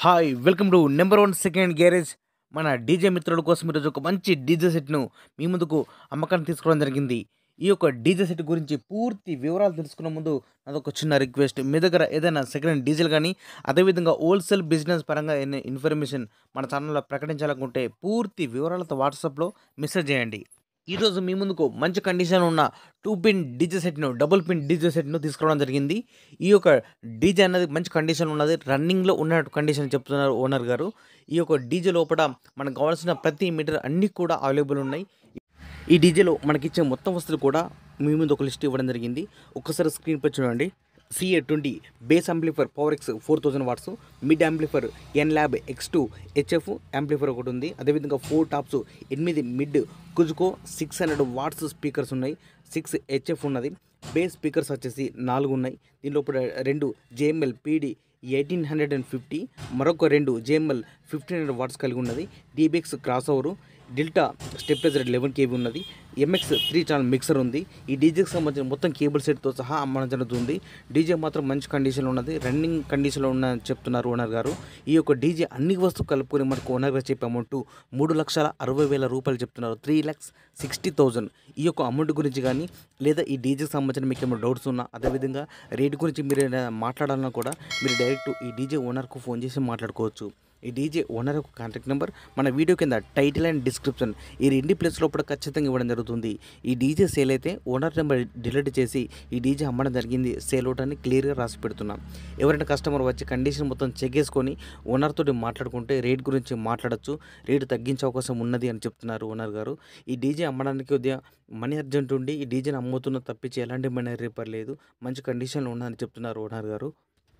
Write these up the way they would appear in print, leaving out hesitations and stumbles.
Hi welcome to number one second garage. మన DJ మిత్రుల కోసం ఈరోజు ఒక మంచి డీజే సెట్ను మీ ముందుకు అమ్మకాన్ని తీసుకోవడం జరిగింది. ఈ యొక్క డీజే సెట్ గురించి పూర్తి వివరాలు తెలుసుకునే ముందు అదొక చిన్న రిక్వెస్ట్. మీ దగ్గర ఏదైనా సెకండ్ హ్యాండ్ డీజిల్ కానీ అదేవిధంగా హోల్సేల్ బిజినెస్ పరంగా ఏదైనా ఇన్ఫర్మేషన్ మన ఛానల్లో ప్రకటించాలనుకుంటే పూర్తి వివరాలతో వాట్సాప్లో మెసేజ్ చేయండి. ఈరోజు మీ ముందుకు మంచి కండిషన్ ఉన్న 2 పిన్ డీజే సెట్ను, డబుల్ పిన్ డీజే సెట్ను తీసుకురావడం జరిగింది. ఈ యొక్క డీజే అనేది మంచి కండిషన్ ఉన్నది, రన్నింగ్లో ఉన్న కండిషన్ చెప్తున్నారు ఓనర్ గారు. ఈ యొక్క డీజే లోపల మనకు కావాల్సిన ప్రతి మీటర్ అన్నీ కూడా అవైలబుల్ ఉన్నాయి. ఈ డీజేలో మనకిచ్చే మొత్తం వస్తువులు కూడా మీ ముందు ఒక లిస్ట్ ఇవ్వడం జరిగింది. ఒక్కసారి స్క్రీన్ పై చూడండి. CA20 bass amplifier power X 4000 watts, mid amplifier NLab X2 HF amplifier ఒకటి ఉంది. అదేవిధంగా 4 టాప్స్, 8 మిడ్ కుజుకో 600 వాట్స్ స్పీకర్స్ ఉన్నాయి, 6 HF ఉన్నది. బేస్ స్పీకర్స్ వచ్చేసి 4 ఉన్నాయి. దీనిలో 2 JML PD 1850, మరొక 2 JML 1500 వాట్స్ కలిగి ఉన్నది. DBX cross over, delta stabiliser 11 kV ఉన్నది. MX 3 ఛానల్ మిక్సర్ ఉంది. ఈ డీజేకి సంబంధించిన మొత్తం కేబుల్ సెట్తో సహా అమ్మడం జరుగుతుంది. డీజే మాత్రం మంచి కండిషన్లో ఉన్నది, రన్నింగ్ కండిషన్లో ఉన్నదని చెప్తున్నారు ఓనర్ గారు. ఈ యొక్క డీజే అన్ని వస్తువులు కలుపుకొని మనకు ఓనర్ గారు చెప్పే అమౌంట్ 3,60,000 రూపాయలు చెప్తున్నారు, 3,60,000. ఈ యొక్క అమౌంట్ గురించి కానీ లేదా ఈ డీజేకి సంబంధించిన మీకు ఏమైనా డౌట్స్ ఉన్నా, అదేవిధంగా రేట్ గురించి మీరు మాట్లాడాలన్నా కూడా మీరు డైరెక్ట్ ఈ డీజే ఓనర్కు ఫోన్ చేసి మాట్లాడుకోవచ్చు. ఈ డీజే ఓనర్ యొక్క కాంటాక్ట్ నెంబర్ మన వీడియో కింద టైటిల్ అండ్ డిస్క్రిప్షన్ ఈ 2 ప్లేస్ లోపల ఖచ్చితంగా ఇవ్వడం జరుగుతుంది. ఈ డీజే సేల్ అయితే ఓనర్ నెంబర్ డిలీట్ చేసి ఈ డీజే అమ్మడం జరిగింది, సేల్ అవుట్ అని క్లియర్గా రాసి పెడుతున్నాం. ఎవరైనా కస్టమర్ వచ్చి కండిషన్ మొత్తం చెక్ చేసుకొని ఓనర్తో మాట్లాడుకుంటే రేట్ గురించి మాట్లాడచ్చు, రేటు తగ్గించే అవకాశం ఉన్నది అని చెప్తున్నారు ఓనర్ గారు. ఈ డీజే అమ్మడానికి కొద్దిగా మనీ అర్జెంట్ ఉండి ఈ డీజేని అమ్ముతున్న తప్పించి ఎలాంటి మనీ రేపర్ లేదు, మంచి కండిషన్లో ఉన్నదని చెప్తున్నారు ఓనర్ గారు.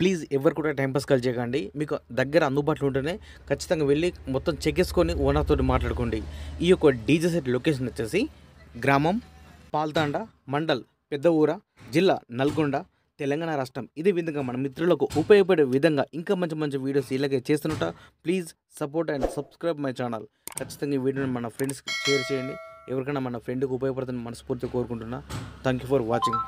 ప్లీజ్ ఎవరు కూడా టైంపాస్ కాల్ చేయకండి, మీకు దగ్గర అందుబాటులో ఉంటేనే ఖచ్చితంగా వెళ్ళి మొత్తం చెక్ చేసుకొని ఓనర్తో మాట్లాడుకోండి. ఈ యొక్క డీజే సెట్ లొకేషన్ వచ్చేసి గ్రామం పాల్తాండ, మండల్ పెద్ద ఊర, జిల్లా నల్గొండ, తెలంగాణ రాష్ట్రం. ఇదే విధంగా మన మిత్రులకు ఉపయోగపడే విధంగా ఇంకా మంచి మంచి వీడియోస్ ఇలాగే చేస్తున్నట. Please support and subscribe my channel. ఖచ్చితంగా ఈ వీడియోని మన ఫ్రెండ్స్కి షేర్ చేయండి. ఎవరికైనా మన ఫ్రెండ్కి ఉపయోగపడుతుందని మనస్ఫూర్తిగా కోరుకుంటున్నా. Thank you for watching.